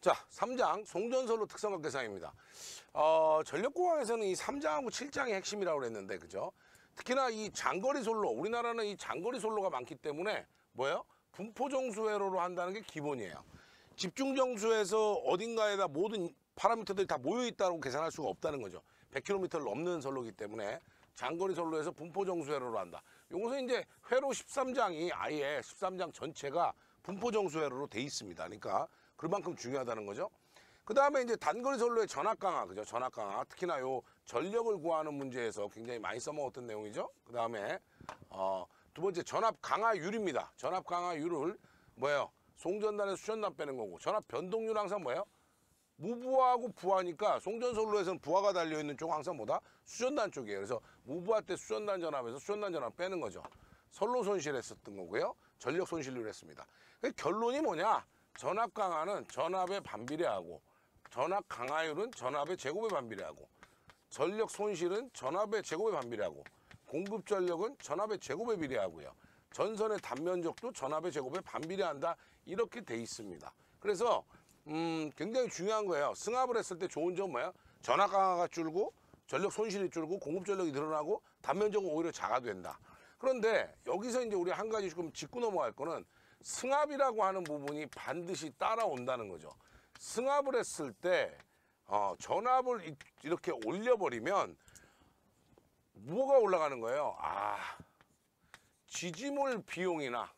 자, 3장 송전솔로 특성과 계상입니다. 전력공학에서는 이 3장하고 7장이 핵심이라고 그랬는데, 그죠? 특히나 이 장거리 솔로, 우리나라는 이 장거리 솔로가 많기 때문에 뭐예요? 분포정수 회로로 한다는 게 기본이에요. 집중정수에서 어딘가에다 모든 파라미터들이 다 모여있다고 계산할 수가 없다는 거죠. 100km를 넘는 솔로이기 때문에 장거리 솔로에서 분포정수 회로로 한다. 요것은 이제 회로 13장이 아예 13장 전체가 분포정수 회로로 돼 있습니다. 그러니까 그만큼 중요하다는 거죠. 그 다음에 이제 단거리 솔로의 전압 강화, 그죠? 전압 강화. 특히나 요 전력을 구하는 문제에서 굉장히 많이 써먹었던 내용이죠. 그 다음에, 두 번째 전압 강화율입니다. 전압 강화율을 뭐예요? 송전단에서 수전단 빼는 거고, 전압 변동률 항상 뭐예요? 무부하고 부하니까 송전솔로에서는 부하가 달려있는 쪽은 항상 뭐다? 수전단 쪽이에요. 그래서 무부하 때 수전단 전압에서 수전단 전압 빼는 거죠. 솔로 손실했었던 거고요. 전력 손실률 했습니다. 결론이 뭐냐? 전압 강화는 전압에 반비례하고, 전압 강화율은 전압의 제곱에 반비례하고, 전력 손실은 전압의 제곱에 반비례하고, 공급 전력은 전압의 제곱에 비례하고요. 전선의 단면적도 전압의 제곱에 반비례한다. 이렇게 돼 있습니다. 그래서 굉장히 중요한 거예요. 승합을 했을 때 좋은 점 뭐야? 전압 강화가 줄고 전력 손실이 줄고 공급 전력이 늘어나고 단면적은 오히려 작아된다. 그런데 여기서 이제 우리 한 가지 조금 짚고 넘어갈 거는 승합이라고 하는 부분이 반드시 따라온다는 거죠. 승합을 했을 때 전압을 이렇게 올려버리면 뭐가 올라가는 거예요? 지지몰 비용이나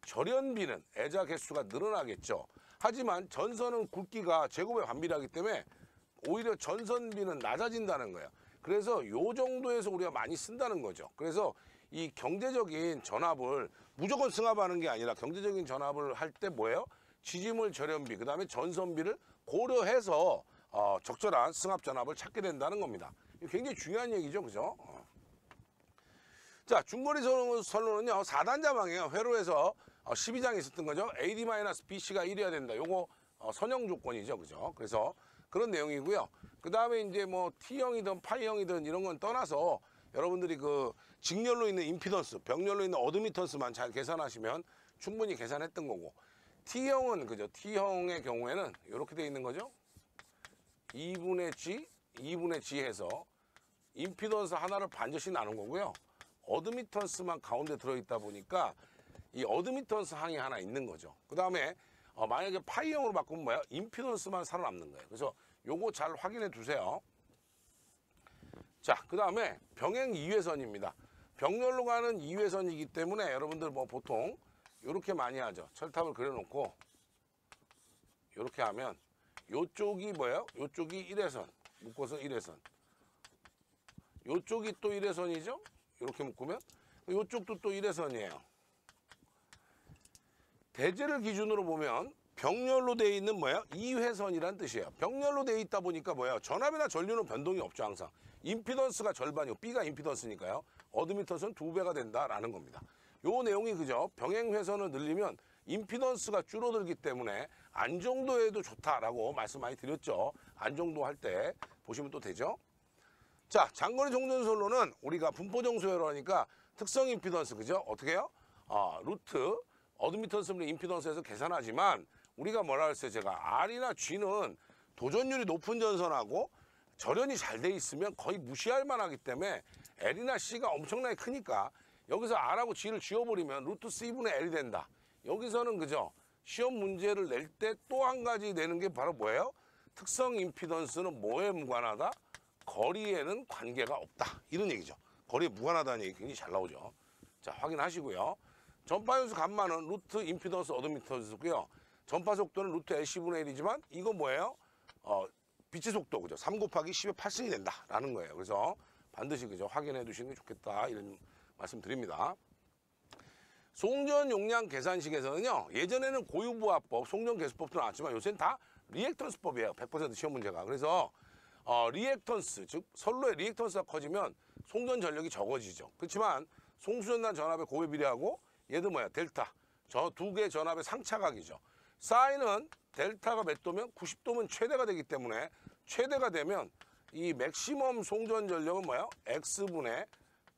절연비는 애자 개수가 늘어나겠죠. 하지만 전선은 굵기가 제곱에 반비례하기 때문에 오히려 전선비는 낮아진다는 거예요. 그래서 요 정도에서 우리가 많이 쓴다는 거죠. 그래서 이 경제적인 전압을 무조건 승합하는 게 아니라 경제적인 전압을 할 때 뭐예요? 지지몰 절연비, 그 다음에 전선비를 고려해서 적절한 승합 전압을 찾게 된다는 겁니다. 굉장히 중요한 얘기죠. 그죠? 자, 중거리 선로는요, 4단자망이에요. 회로에서 12장이 있었던 거죠. AD-BC가 1이어야 된다. 요거 선형 조건이죠. 그죠? 그래서 그런 내용이고요. 그 다음에 이제 뭐 T형이든 파이형이든 이런 건 떠나서 여러분들이 그 직렬로 있는 임피던스, 병렬로 있는 어드미턴스만 잘 계산하시면 충분히 계산했던 거고, T형은 그죠? T형의 경우에는 이렇게 돼 있는 거죠. 2분의 G, 2분의 G 해서 임피던스 하나를 반드시 나눈 거고요. 어드미턴스만 가운데 들어있다 보니까 이 어드미턴스 항이 하나 있는 거죠. 그 다음에 만약에 파이형으로 바꾸면 뭐야? 임피던스만 살아남는 거예요. 그래서 요거 잘 확인해 두세요. 자, 그 다음에 병행 2회선입니다. 병렬로 가는 2회선이기 때문에 여러분들 뭐 보통 이렇게 많이 하죠. 철탑을 그려놓고 이렇게 하면 요쪽이 뭐예요? 요쪽이 1회선, 묶어서 1회선. 요쪽이 또 1회선이죠? 이렇게 묶으면 요쪽도 또 1회선이에요. 대제를 기준으로 보면 병렬로 되어 있는 뭐예요? 2회선이란 뜻이에요. 병렬로 되어 있다 보니까 뭐예요? 전압이나 전류는 변동이 없죠. 항상 임피던스가 절반이고 B가 임피던스니까요. 어드미턴스는 2배가 된다라는 겁니다. 요 내용이 그죠? 병행회선을 늘리면 임피던스가 줄어들기 때문에 안정도에도 좋다라고 말씀 많이 드렸죠. 안정도 할 때 보시면 또 되죠. 자, 장거리 송전솔로는 우리가 분포정수회로 하니까 특성 임피던스, 그죠? 어떻게 해요? 루트, 어드미턴스는 임피던스에서 계산하지만 우리가 뭐라 그랬어요? 제가 R이나 G는 도전율이 높은 전선하고 절연이 잘 돼 있으면 거의 무시할 만하기 때문에 L이나 C가 엄청나게 크니까 여기서 R하고 G를 지워버리면 루트 C분의 L이 된다. 여기서는 그죠? 시험 문제를 낼 때 또 한 가지 내는 게 바로 뭐예요? 특성 임피던스는 뭐에 무관하다? 거리에는 관계가 없다. 이런 얘기죠. 거리에 무관하다는 얘기 굉장히 잘 나오죠. 자, 확인하시고요. 전파연수 감마는 루트 임피던스 어드미턴스고요. 전파 속도는 루트 LC분의 1이지만 이거 뭐예요? 빛의 속도, 그죠? 3 곱하기 10의 8승이 된다라는 거예요. 그래서 반드시 그죠? 확인해 두시는 게 좋겠다. 이런 말씀 드립니다. 송전 용량 계산식에서는요, 예전에는 고유부하법, 송전 계수법도 나왔지만 요새는 다 리액턴스법이에요. 100% 시험 문제가. 그래서 리액턴스, 즉 선로의 리액턴스가 커지면 송전 전력이 적어지죠. 그렇지만 송수전단 전압의 곱에 비례하고 얘도 뭐야? 델타. 저 두 개의 전압의 상차각이죠. 사인은 델타가 몇 도면 90도면 최대가 되기 때문에 최대가 되면 이 맥시멈 송전 전력은 뭐야? X분의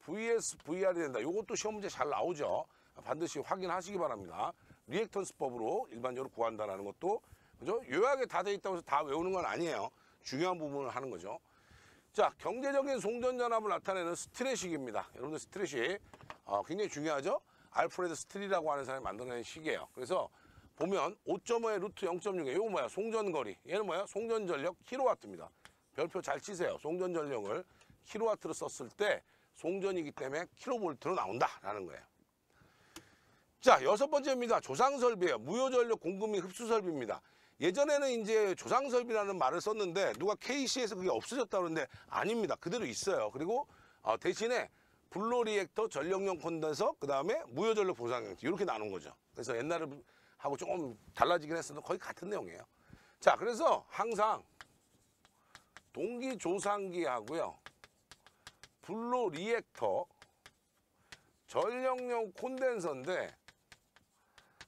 VS, VR이 된다. 이것도 시험 문제 잘 나오죠. 반드시 확인하시기 바랍니다. 리액턴스법으로 일반적으로 구한다는 것도 그죠? 요약에 다 돼 있다고 해서 다 외우는 건 아니에요. 중요한 부분을 하는 거죠. 자, 경제적인 송전전압을 나타내는 스트레식입니다. 여러분들 스트레식 굉장히 중요하죠? 알프레드 스틸이라고 하는 사람이 만들어낸 식이에요. 그래서 보면 5.5의 루트 0.6에 이거 뭐야? 송전거리. 얘는 뭐야? 송전전력 킬로와트입니다. 별표 잘 치세요. 송전전력을 킬로와트로 썼을 때 송전이기 때문에 킬로볼트로 나온다라는 거예요. 자, 6번째입니다. 조상설비예요. 무효전력 공급 및 흡수설비입니다. 예전에는 이제 조상설비라는 말을 썼는데 누가 KC에서 그게 없어졌다 그러는데 아닙니다. 그대로 있어요. 그리고 대신에 불로리액터, 전력용 콘덴서, 그 다음에 무효전력 보상형태 이렇게 나눈 거죠. 그래서 옛날하고 조금 달라지긴 했어도 거의 같은 내용이에요. 자, 그래서 항상 동기조상기하고요, 불로리액터, 전력용 콘덴서인데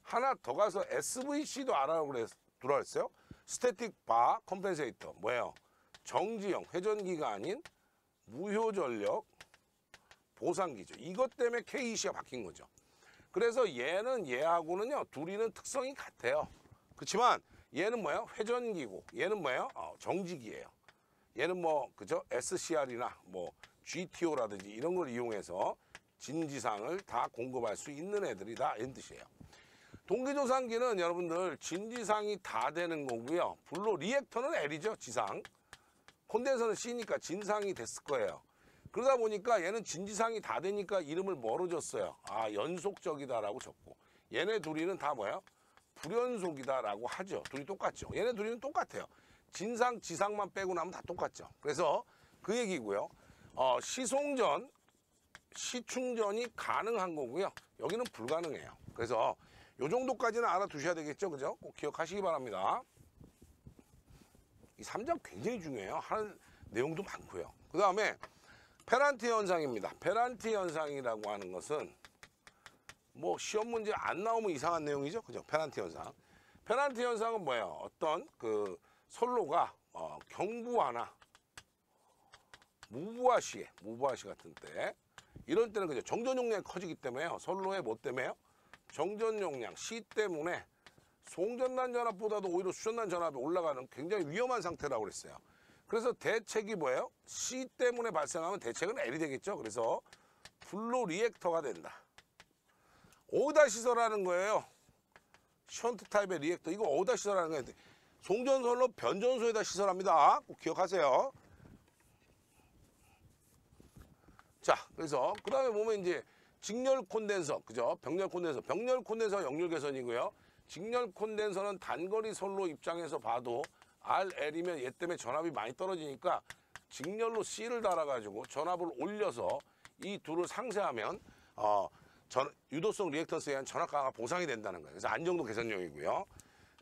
하나 더 가서 SVC도 알아라고 그랬어요. 스태틱 바 컴펜세이터 뭐예요? 정지형 회전기가 아닌 무효전력 보상기죠. 이것 때문에 KEC가 바뀐 거죠. 그래서 얘는 얘하고는요 둘이는 특성이 같아요. 그렇지만 얘는 뭐예요? 회전기고 얘는 뭐예요? 정지기예요. 얘는 뭐 그죠? SCR이나 뭐 GTO라든지 이런 걸 이용해서 진지상을 다 공급할 수 있는 애들이다 이런 뜻이에요. 동기조상기는 여러분들 진지상이 다 되는 거고요. 불로 리액터는 L이죠. 지상. 콘덴서는 C니까 진상이 됐을 거예요. 그러다 보니까 얘는 진지상이 다 되니까 이름을 뭐로 줬어요? 연속적이다라고 줬고 얘네 둘이는 다 뭐예요? 불연속이다라고 하죠. 둘이 똑같죠. 얘네 둘이는 똑같아요. 진상, 지상만 빼고 나면 다 똑같죠. 그래서 그 얘기고요. 시송전, 시충전이 가능한 거고요. 여기는 불가능해요. 그래서 요 정도까지는 알아두셔야 되겠죠. 그죠? 꼭 기억하시기 바랍니다. 이 3장 굉장히 중요해요. 하는 내용도 많고요. 그 다음에 페란티 현상입니다. 페란티 현상이라고 하는 것은 뭐 시험 문제 안 나오면 이상한 내용이죠. 그죠? 페란티 현상. 페란티 현상은 뭐예요? 어떤 그 선로가 경부하나 무부하시 같은 때 이런 때는 그죠? 정전 용량이 커지기 때문에요. 선로의 뭐 때문에요? 정전 용량 C 때문에 송전단 전압보다도 오히려 수전단 전압이 올라가는 굉장히 위험한 상태라고 그랬어요. 그래서 대책이 뭐예요? C 때문에 발생하면 대책은 L이 되겠죠. 그래서 불로 리액터가 된다. 어디다 시설하는 거예요? 션트 타입의 리액터. 이거 어디다 시설하는 거예요? 송전선로 변전소에다 시설합니다. 꼭 기억하세요. 자, 그래서 그 다음에 보면 이제 직렬 콘덴서, 그죠? 병렬 콘덴서. 병렬 콘덴서 역률 개선이고요. 직렬 콘덴서는 단거리 선로 입장에서 봐도 RL이면 얘 때문에 전압이 많이 떨어지니까 직렬로 C를 달아가지고 전압을 올려서 이 둘을 상쇄하면 유도성 리액턴스에 의한 전압 강화가 보상이 된다는 거예요. 그래서 안정도 개선용이고요.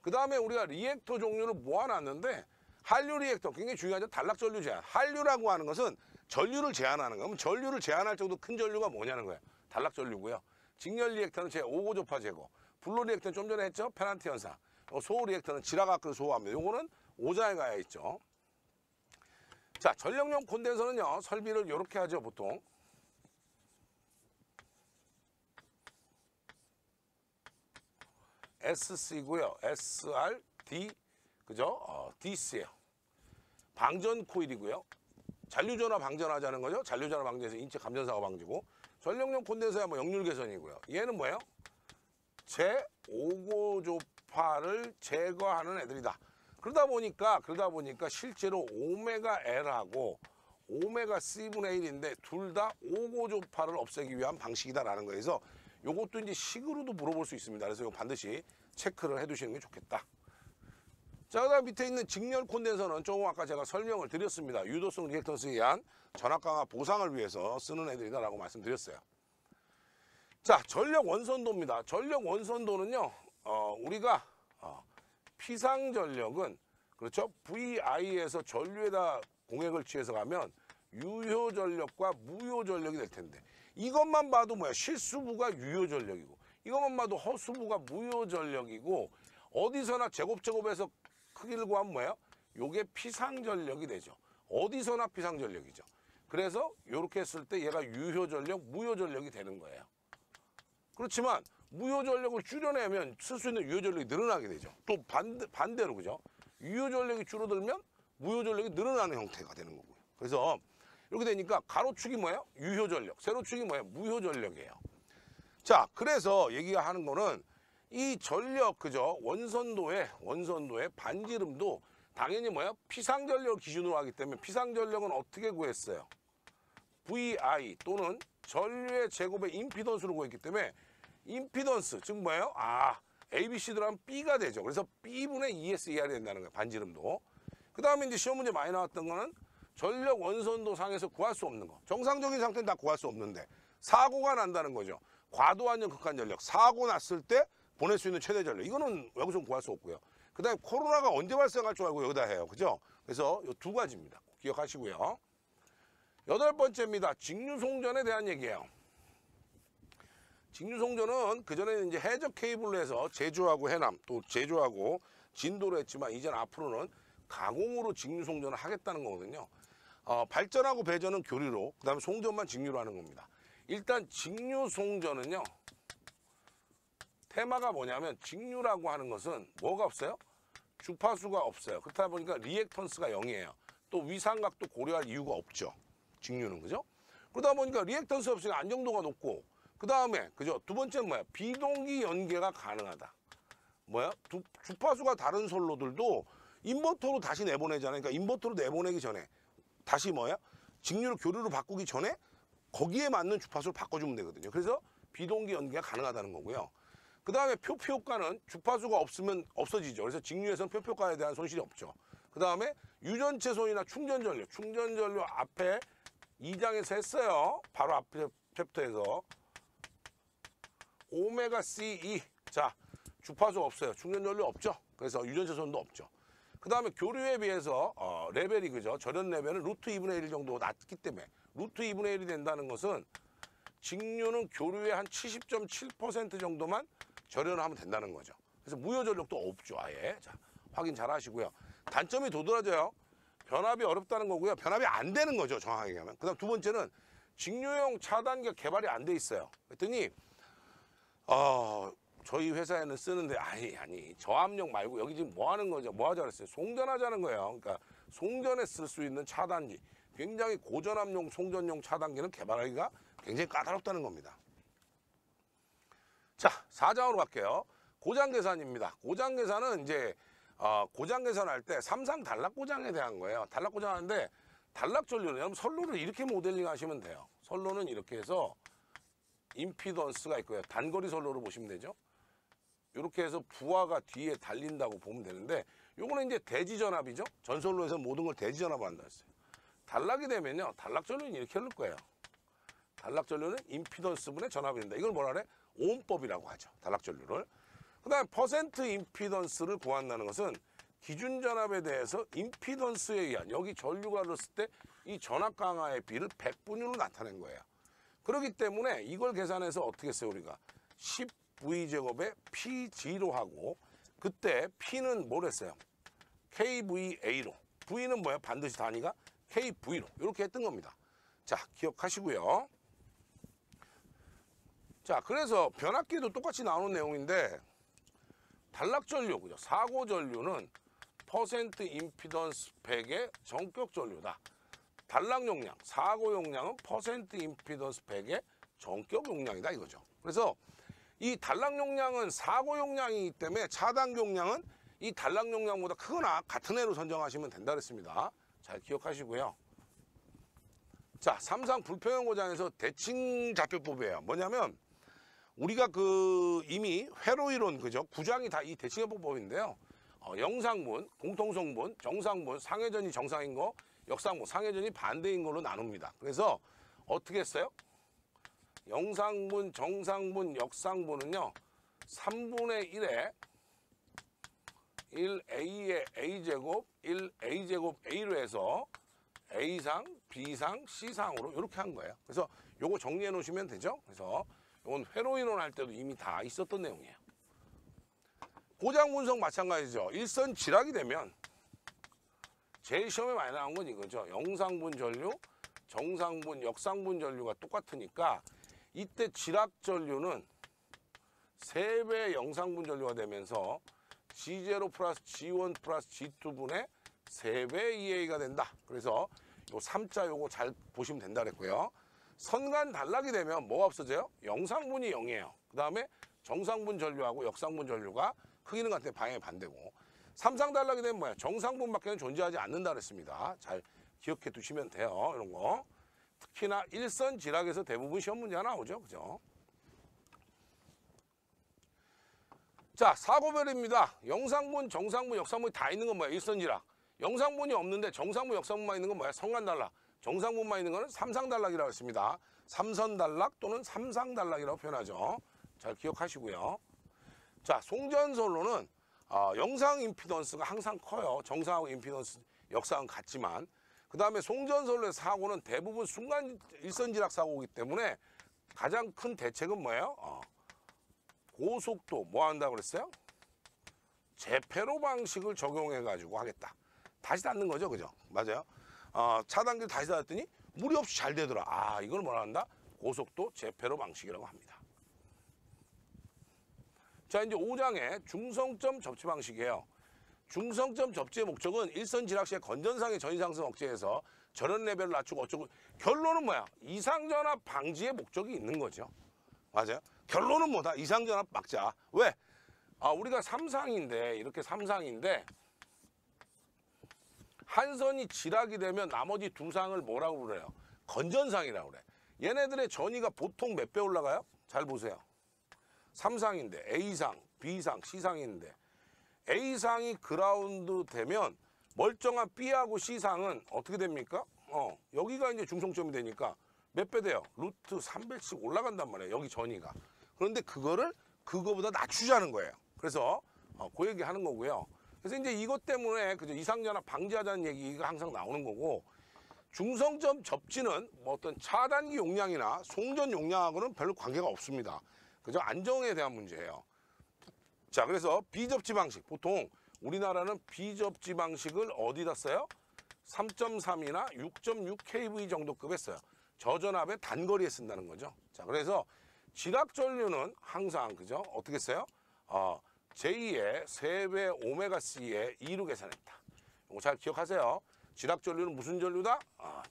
그 다음에 우리가 리액터 종류를 모아놨는데 한류 리액터 굉장히 중요하죠. 단락 전류 제한. 한류라고 하는 것은 전류를 제한하는 거예요. 그럼 전류를 제한할 정도 큰 전류가 뭐냐는 거예요. 단락 전류고요. 직렬 리액터는 제5고조파 제거. 불로 리액터는 좀 전에 했죠. 페란티 현상. 소호 리액터는 지라가크를 소호합니다. 요거는 오자에 가야 있죠. 자, 전력용 콘덴서는요. 설비를 이렇게 하죠. 보통. SC고요. SR, D, 그죠? DC예요. 방전 코일이고요. 잔류전화 방전하자는 거죠. 잔류전화 방전에서 인체 감전사고 방지고. 전력용 콘덴서야 뭐 역률 개선이고요. 얘는 뭐예요? 제5고조파를 제거하는 애들이다. 그러다 보니까 실제로 오메가 L하고 오메가 C분의 1인데 둘 다 5고조파를 없애기 위한 방식이다라는 거예요. 그래서 요것도 이제 식으로도 물어볼 수 있습니다. 그래서 이거 반드시 체크를 해두시는 게 좋겠다. 자, 그 다음 밑에 있는 직렬 콘덴서는 조금 아까 제가 설명을 드렸습니다. 유도성 리액턴스에 의한 전압 강화 보상을 위해서 쓰는 애들이다라고 말씀드렸어요. 자, 전력 원선도입니다. 전력 원선도는요, 우리가 피상전력은 그렇죠? VI에서 전류에다 공액을 취해서 가면 유효전력과 무효전력이 될 텐데 이것만 봐도 뭐야? 실수부가 유효전력이고 이것만 봐도 허수부가 무효전력이고 어디서나 제곱제곱해서 크기를 구하면 뭐예요? 요게 피상전력이 되죠. 어디서나 피상전력이죠. 그래서 이렇게 했을 때 얘가 유효전력, 무효전력이 되는 거예요. 그렇지만 무효 전력을 줄여내면 쓸 수 있는 유효 전력이 늘어나게 되죠. 또 반대로 그죠? 유효 전력이 줄어들면 무효 전력이 늘어나는 형태가 되는 거고요. 그래서 이렇게 되니까 가로축이 뭐예요? 유효 전력, 세로축이 뭐예요? 무효 전력이에요. 자, 그래서 얘기가 하는 거는 이 전력 그죠? 원선도의 반지름도 당연히 뭐예요? 피상전력을 기준으로 하기 때문에 피상전력은 어떻게 구했어요? VI 또는 전류의 제곱의 임피던스로 구했기 때문에 임피던스 즉 뭐예요? ABC 들어가면 B가 되죠. 그래서 B분의 ESER이 된다는 거예요. 반지름도. 그 다음에 이제 시험 문제 많이 나왔던 거는 전력 원선도 상에서 구할 수 없는 거. 정상적인 상태는 다 구할 수 없는데 사고가 난다는 거죠. 과도한정 극한 전력. 사고 났을 때 보낼 수 있는 최대 전력. 이거는 여기서 구할 수 없고요. 그 다음에 코로나가 언제 발생할 줄 알고 여기다 해요. 그죠? 그래서 이 두 가지입니다. 꼭 기억하시고요. 8번째입니다. 직류송전에 대한 얘기예요. 직류송전은 그전에는 이제 해적 케이블로 해서 제주하고 해남 또 제주하고 진도로 했지만 이제는 앞으로는 가공으로 직류송전을 하겠다는 거거든요. 발전하고 배전은 교류로, 그 다음에 송전만 직류로 하는 겁니다. 일단 직류송전은요. 테마가 뭐냐면 직류라고 하는 것은 뭐가 없어요? 주파수가 없어요. 그렇다 보니까 리액턴스가 0이에요. 또 위상각도 고려할 이유가 없죠. 직류는 그죠? 그러다 보니까 리액턴스 없으니까 안정도가 높고 그 다음에 그죠? 두 번째는 뭐야? 비동기 연계가 가능하다. 뭐야? 주파수가 다른 선로들도 인버터로 다시 내보내잖아요. 그러니까 인버터로 내보내기 전에 다시 뭐야? 직류를 교류로 바꾸기 전에 거기에 맞는 주파수를 바꿔주면 되거든요. 그래서 비동기 연계가 가능하다는 거고요. 그 다음에 표피 효과는 주파수가 없으면 없어지죠. 그래서 직류에서는 표피 효과에 대한 손실이 없죠. 그 다음에 유전체 손이나 충전전류 앞에 2장에서 했어요. 바로 앞에 챕터에서 오메가 CE. 자, 주파수 없어요. 충전전류 없죠. 그래서 유전체 손도 없죠. 그 다음에 교류에 비해서 레벨이 그죠? 절연 레벨은 루트 2분의 1 정도 낮기 때문에 루트 2분의 1이 된다는 것은 직류는 교류의 한 70.7% 정도만 절연하면 된다는 거죠. 그래서 무효 전력도 없죠. 아예. 자, 확인 잘 하시고요. 단점이 도드라져요. 변압이 어렵다는 거고요. 변압이 안 되는 거죠. 정확하게 얘기하면. 그 다음 두 번째는 직류용 차단기가 개발이 안 돼 있어요. 그랬더니 저희 회사에는 쓰는데 아니 저압력 말고 여기 지금 뭐 하는 거죠? 뭐 하자 그랬어요? 송전하자는 거예요. 그러니까 송전에 쓸 수 있는 차단기, 굉장히 고전압용 송전용 차단기는 개발하기가 굉장히 까다롭다는 겁니다. 자, 4장으로 갈게요. 고장 계산입니다. 고장 계산은 이제 고장 계산할 때 삼상 단락 고장에 대한 거예요. 단락 고장하는데 단락 전류는 여러분 선로를 이렇게 모델링 하시면 돼요. 선로는 이렇게 해서 임피던스가 있고요. 단거리 선로로 보시면 되죠. 이렇게 해서 부하가 뒤에 달린다고 보면 되는데 요거는 이제 대지전압이죠. 전선로에서 모든 걸 대지전압을 한다 했어요. 단락이 되면요. 단락 전류는 이렇게 흐를 거예요. 단락 전류는 임피던스분의 전압이 된다. 이걸 뭐라 그래? 오음법이라고 하죠. 단락 전류를. 그 다음에 퍼센트 임피던스를 구한다는 것은 기준 전압에 대해서 임피던스에 의한 여기 전류가 흘렀을 때 이 전압 강화의 비를 100분율로 나타낸 거예요. 그렇기 때문에 이걸 계산해서 어떻게 했어요? 우리가 10V제곱에 Pg로 하고 그때 P는 뭘 했어요? KVA로. V는 뭐야? 반드시 단위가 KV로. 이렇게 했던 겁니다. 자, 기억하시고요. 자, 그래서 변압기도 똑같이 나오는 내용인데 단락 전류, 그죠? 사고 전류는 퍼센트 임피던스 100의 전격 전류다. 단락 용량, 사고 용량은 퍼센트 임피던스 100의 전격 용량이다 이거죠. 그래서 이 단락 용량은 사고 용량이기 때문에 차단 용량은 이 단락 용량보다 크거나 같은 애로 선정하시면 된다 그랬습니다. 잘 기억하시고요. 자, 삼상 불평형 고장에서 대칭 좌표법이에요. 뭐냐면 우리가 이미 회로이론 그죠? 구장이 다 이 대칭해법인데요. 영상분, 공통성분, 정상분, 상회전이 정상인 거, 역상분, 상회전이 반대인 걸로 나눕니다. 그래서 어떻게 했어요? 영상분, 정상분, 역상분은요. 3분의 1에 1a의 a제곱, 1a제곱 a로 해서 a상, b상, c상으로 이렇게 한 거예요. 그래서 요거 정리해 놓으시면 되죠. 그래서 이건 회로이론 할 때도 이미 다 있었던 내용이에요. 고장 분석 마찬가지죠. 일선 지락이 되면 제일 시험에 많이 나온 건 이거죠. 영상분 전류, 정상분, 역상분 전류가 똑같으니까 이때 지락 전류는 3배 영상분 전류가 되면서 G0 플러스 G1 플러스 G2분의 3배 EA가 된다. 그래서 요 3자 요거 잘 보시면 된다 그랬고요. 선간 단락이 되면 뭐가 없어져요? 영상분이 0이에요. 그 다음에 정상분 전류하고 역상분 전류가 크기는 같은데 방향이 반대고, 삼상 단락이 되면 뭐야? 정상분밖에는 존재하지 않는다 그랬습니다. 잘 기억해 두시면 돼요. 이런 거. 특히나 일선 지락에서 대부분 시험 문제가 나오죠. 그죠? 자, 사고별입니다. 영상분, 정상분, 역상분이 다 있는 건 뭐야? 일선 지락. 영상분이 없는데 정상분, 역상분만 있는 건 뭐야? 선간 단락. 정상분만 있는 거는 삼상 단락이라고 했습니다. 삼선 단락 또는 삼상 단락이라고 표현하죠. 잘 기억하시고요. 자, 송전솔로는 영상 임피던스가 항상 커요. 정상하고 임피던스, 역상은 같지만. 그 다음에 송전솔로의 사고는 대부분 순간 일선지락 사고이기 때문에 가장 큰 대책은 뭐예요? 고속도 뭐 한다고 그랬어요? 재폐로 방식을 적용해가지고 하겠다. 다시 닫는 거죠. 그죠? 맞아요. 차단기를 다시 닫았더니 무리 없이 잘 되더라. 이걸 뭐라 한다? 고속도 재폐로 방식이라고 합니다. 자, 이제 5장의 중성점 접지 방식이에요. 중성점 접지의 목적은 일선 지락 시의 건전상의 전이상승 억제해서 절연 레벨을 낮추고 어쩌고. 결론은 뭐야? 이상전압 방지의 목적이 있는 거죠. 맞아요? 결론은 뭐다? 이상전압 막자. 왜? 우리가 3상인데 이렇게 3상인데 한 선이 지락이 되면 나머지 2상을 뭐라고 그래요? 건전상이라고 그래. 얘네들의 전이가 보통 몇 배 올라가요? 잘 보세요. 3상인데 A상, B상, C상인데 A상이 그라운드 되면 멀쩡한 B하고 C상은 어떻게 됩니까? 여기가 이제 중성점이 되니까 몇 배 돼요? 루트 300씩 올라간단 말이에요. 여기 전이가. 그런데 그거를 그거보다 낮추자는 거예요. 그래서 그 얘기 하는 거고요. 그래서 이제 이것 때문에 그죠? 이상전압 방지하자는 얘기가 항상 나오는 거고, 중성점 접지는 뭐 어떤 차단기 용량이나 송전 용량하고는 별로 관계가 없습니다. 그죠? 안정에 대한 문제예요. 자, 그래서 비접지 방식. 보통 우리나라는 비접지 방식을 어디다 써요? 3.3이나 6.6 kV 정도 급에 써요. 저전압의 단거리에 쓴다는 거죠. 자, 그래서 지락 전류는 항상 그죠? 어떻게 써요? 제2의 3배 오메가 C에 2로 계산했다. 이거 잘 기억하세요. 지락 전류는 무슨 전류다?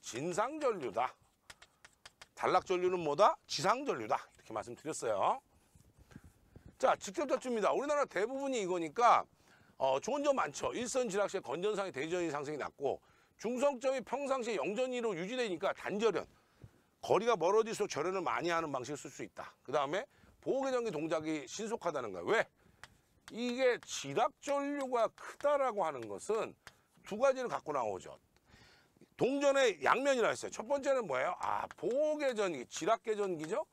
진상 전류다. 단락 전류는 뭐다? 지상 전류다. 이렇게 말씀드렸어요. 자, 직접 접지입니다. 우리나라 대부분이 이거니까 좋은 점 많죠. 일선 지락 시에 건전상의 대전이 상승이 낮고, 중성점이 평상시에 영전이로 유지되니까 단절연. 거리가 멀어질수록 절연을 많이 하는 방식을 쓸 수 있다. 그 다음에 보호개전기 동작이 신속하다는 거예요. 왜? 이게 지락 전류가 크다라고 하는 것은 두 가지를 갖고 나오죠. 동전의 양면이라 했어요. 첫 번째는 뭐예요? 보호개전기, 지락개전기죠.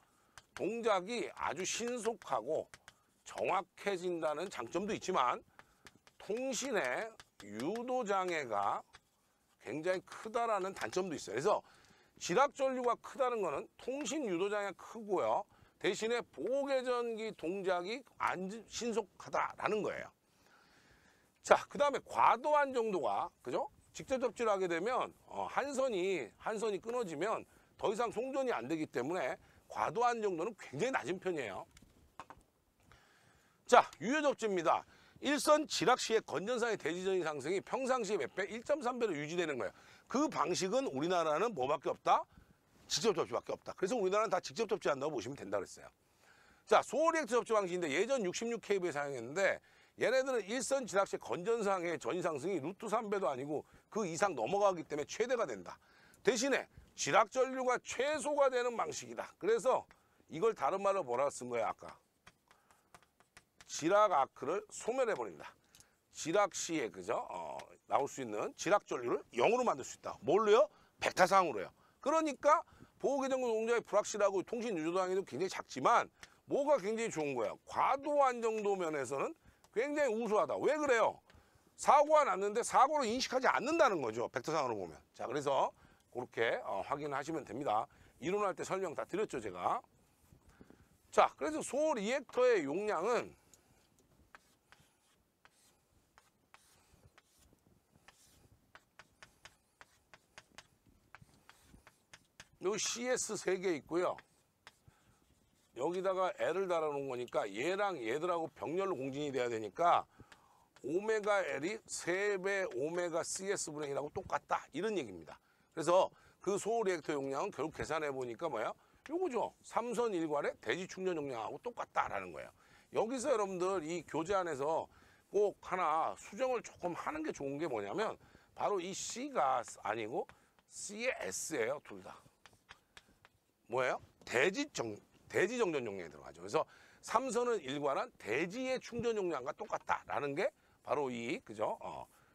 동작이 아주 신속하고 정확해진다는 장점도 있지만 통신의 유도장애가 굉장히 크다라는 단점도 있어요. 그래서 지락 전류가 크다는 거는 통신 유도장애가 크고요. 대신에 보호개전기 동작이 안 신속하다라는 거예요. 자, 그 다음에 과도한 정도가, 그죠? 직접 접지를 하게 되면 한 선이 끊어지면 더 이상 송전이 안 되기 때문에 과도한 정도는 굉장히 낮은 편이에요. 자, 유효 접지입니다. 일선 지락 시에 건전상의 대지전이 상승이 평상시에 몇 배? 1.3배로 유지되는 거예요. 그 방식은 우리나라는 뭐밖에 없다? 직접 접지밖에 없다. 그래서 우리나라는 다 직접 접지한다고 보시면 된다 그랬어요. 자, 소리액트 접지 방식인데 예전 66kV에 사용했는데 얘네들은 일선 지락 시에 건전상의 전이 상승이 루트 3배도 아니고 그 이상 넘어가기 때문에 최대가 된다. 대신에 지락 전류가 최소가 되는 방식이다. 그래서 이걸 다른 말로 뭐라고 쓴 거예요, 아까? 지락 아크를 소멸해버린다. 지락 시에, 그죠? 나올 수 있는 지락 전류를 0으로 만들 수 있다. 뭘로요? 벡터상으로요. 그러니까 보호개전기 동작이 불확실하고 통신 유도장애도 굉장히 작지만 뭐가 굉장히 좋은 거야? 과도한 정도 면에서는 굉장히 우수하다. 왜 그래요? 사고가 났는데 사고를 인식하지 않는다는 거죠. 벡터상으로 보면. 자, 그래서 그렇게 확인하시면 됩니다. 이론할 때 설명 다 드렸죠, 제가. 자, 그래서 소 리액터의 용량은 여기 CS 3개 있고요. 여기다가 L을 달아놓은 거니까 얘랑 얘들하고 병렬로 공진이 돼야 되니까 오메가 L이 3배 오메가 CS분의 1하고 똑같다. 이런 얘기입니다. 그래서 그 소호 리액터 용량은 결국 계산해 보니까 뭐야? 요거죠. 삼선 일괄의 대지 충전 용량하고 똑같다라는 거예요. 여기서 여러분들 이 교재 안에서 꼭 하나 수정을 조금 하는 게 좋은 게 뭐냐면 바로 이 C가 아니고 C의 S예요. 둘 다. 뭐예요? 대지 정전 용량에 들어가죠. 그래서 삼선은 일관한 대지의 충전 용량과 똑같다라는 게 바로 이 그죠?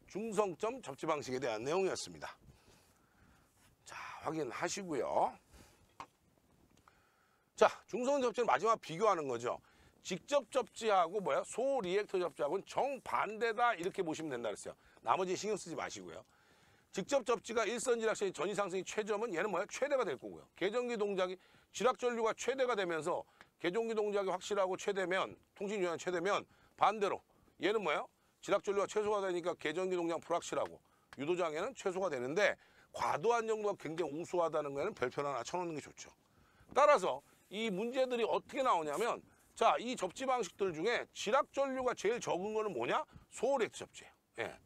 중성점 접지 방식에 대한 내용이었습니다. 자, 확인하시고요. 자, 중성 접지는 마지막 비교하는 거죠. 직접 접지하고 뭐야? 소호 리액터 접지하고는 정반대다 이렇게 보시면 된다 그랬어요. 나머지 신경 쓰지 마시고요. 직접 접지가 일선 지락선이 전위 상승이 최저면 얘는 뭐야? 최대가 될 거고요. 계전기 동작이 지락 전류가 최대가 되면서 계전기 동작이 확실하고 최대면 통신 유연이 최대면 반대로 얘는 뭐야? 지락 전류가 최소가 되니까 계전기 동작 불확실하고 유도장애는 최소가 되는데 과도한 정도가 굉장히 우수하다는 거에는 별표 하나 쳐놓는 게 좋죠. 따라서 이 문제들이 어떻게 나오냐면 자, 이 접지 방식들 중에 지락 전류가 제일 적은 거는 뭐냐? 소호 리액터 접지예요. 예.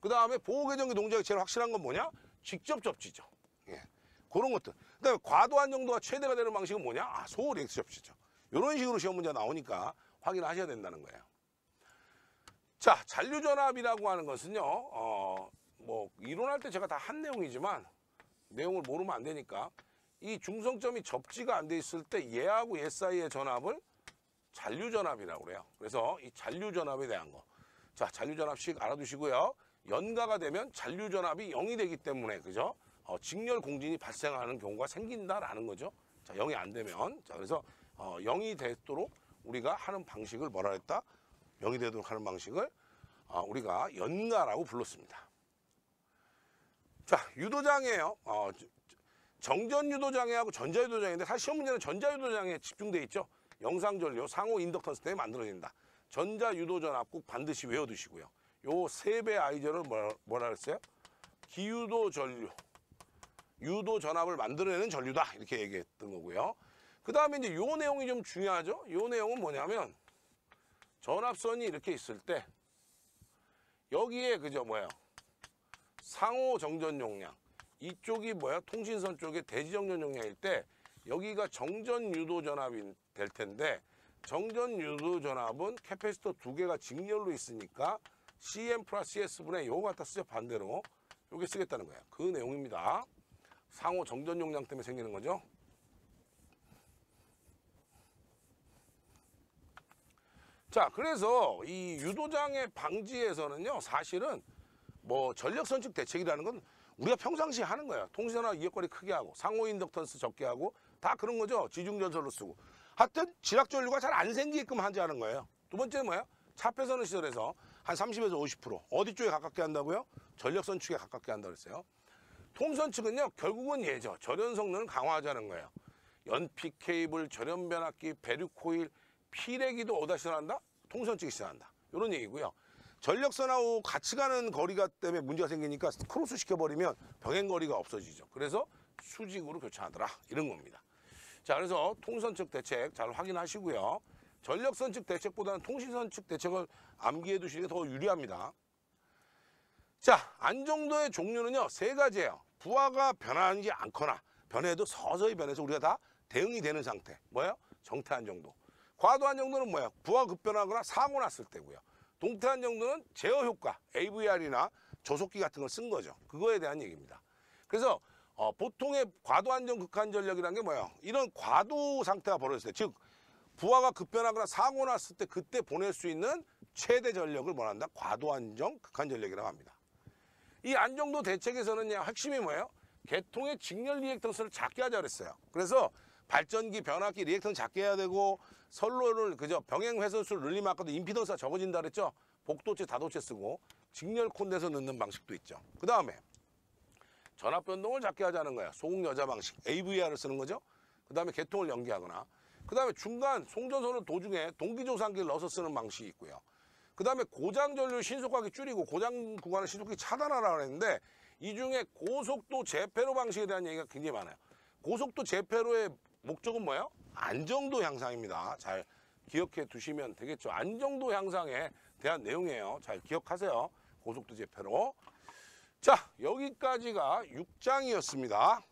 그 다음에 보호계전기 동작이 제일 확실한 건 뭐냐? 직접 접지죠. 예. 그런 것들. 그 다음에 과도한 정도가 최대가 되는 방식은 뭐냐? 아, 소호 리액터 접지죠. 이런 식으로 시험 문제 나오니까 확인하셔야 된다는 거예요. 자, 잔류전압이라고 하는 것은요, 뭐, 이론할 때 제가 다 한 내용이지만 내용을 모르면 안 되니까 이 중성점이 접지가 안 돼 있을 때 얘하고 얘 사이의 전압을 잔류전압이라고 그래요. 그래서 이 잔류전압에 대한 거. 자, 잔류전압식 알아두시고요. 연가가 되면 잔류전압이 0이 되기 때문에, 그죠? 직렬 공진이 발생하는 경우가 생긴다라는 거죠. 자, 0이 안 되면. 자, 그래서 0이 되도록 우리가 하는 방식을 뭐라 했다? 0이 되도록 하는 방식을 우리가 연가라고 불렀습니다. 자, 유도장애요. 정전유도장애하고 전자유도장애인데 사실 시험 문제는 전자유도장애에 집중돼 있죠. 영상전류, 상호 인덕턴스 때문에 만들어진다. 전자유도전압 꼭 반드시 외워두시고요. 요 세 배 아이저를 뭐라 그랬어요? 기유도 전류, 유도 전압을 만들어내는 전류다 이렇게 얘기했던 거고요. 그 다음에 이제 요 내용이 좀 중요하죠. 요 내용은 뭐냐면 전압선이 이렇게 있을 때 여기에 그죠 뭐예요? 상호 정전 용량 이쪽이 뭐야? 통신선 쪽에 대지 정전 용량일 때 여기가 정전 유도 전압이 될 텐데 정전 유도 전압은 캐패시터 두 개가 직렬로 있으니까 CM 플러스 CS분의 요거 갖다 쓰죠. 반대로 요게 쓰겠다는 거예요. 그 내용입니다. 상호 정전 용량 때문에 생기는 거죠. 자, 그래서 이 유도장애 방지에서는요, 사실은 뭐 전력 선축 대책이라는 건 우리가 평상시에 하는 거예요. 통신선화 이역거리 크게 하고 상호 인덕턴스 적게 하고 다 그런 거죠. 지중전설로 쓰고. 하여튼 지락 전류가 잘 안 생기게끔 하자는 거예요. 두 번째는 뭐예요? 차폐선을 시설해서 한 30에서 50% 어디 쪽에 가깝게 한다고요? 전력 선축에 가깝게 한다고 그랬어요. 통선 측은요, 결국은 얘죠. 절연 성능을 강화하자는 거예요. 연피 케이블, 절연 변압기, 배류 코일, 피레기도 어디다 시설한다? 통선 측에 시설한다. 이런 얘기고요. 전력선하고 같이 가는 거리가 때문에 문제가 생기니까 크로스 시켜버리면 병행 거리가 없어지죠. 그래서 수직으로 교차하더라. 이런 겁니다. 자, 그래서 통선 측 대책 잘 확인하시고요. 전력선 측 대책보다는 통신선 측 대책을 암기해 두시는 게 더 유리합니다. 자, 안정도의 종류는요, 세 가지예요. 부하가 변하지 않거나 변해도 서서히 변해서 우리가 다 대응이 되는 상태. 뭐예요? 정태한 정도. 과도한 정도는 뭐예요? 부하가 급변하거나 사고 났을 때고요. 동태한 정도는 제어 효과, AVR이나 조속기 같은 걸 쓴 거죠. 그거에 대한 얘기입니다. 그래서 보통의 과도안정 극한전력이라는 게 뭐예요? 이런 과도 상태가 벌어졌어요. 즉 부하가 급변하거나 사고 났을 때 그때 보낼 수 있는 최대 전력을 뭐란다? 과도안정 극한전력이라고 합니다. 이 안정도 대책에서는 핵심이 뭐예요? 계통의 직렬 리액턴스를 작게 하자 그랬어요. 그래서 발전기, 변압기, 리액턴 작게 해야 되고 선로를 그저 병행 회선수를 늘리면 아까도 임피던스가 적어진다 그랬죠. 복도체, 다도체 쓰고 직렬 콘덴서 넣는 방식도 있죠. 그 다음에 전압 변동을 작게 하자는 거야. 소극 여자 방식, AVR을 쓰는 거죠. 그 다음에 계통을 연기하거나 그 다음에 중간 송전선을 도중에 동기조상기를 넣어서 쓰는 방식이 있고요. 그 다음에 고장 전류 신속하게 줄이고 고장 구간을 신속하게 차단하라고 했는데 이 중에 고속도 재폐로 방식에 대한 얘기가 굉장히 많아요. 고속도 재폐로의 목적은 뭐예요? 안정도 향상입니다. 잘 기억해 두시면 되겠죠. 안정도 향상에 대한 내용이에요. 잘 기억하세요. 고속도 재패로. 자, 여기까지가 6장이었습니다.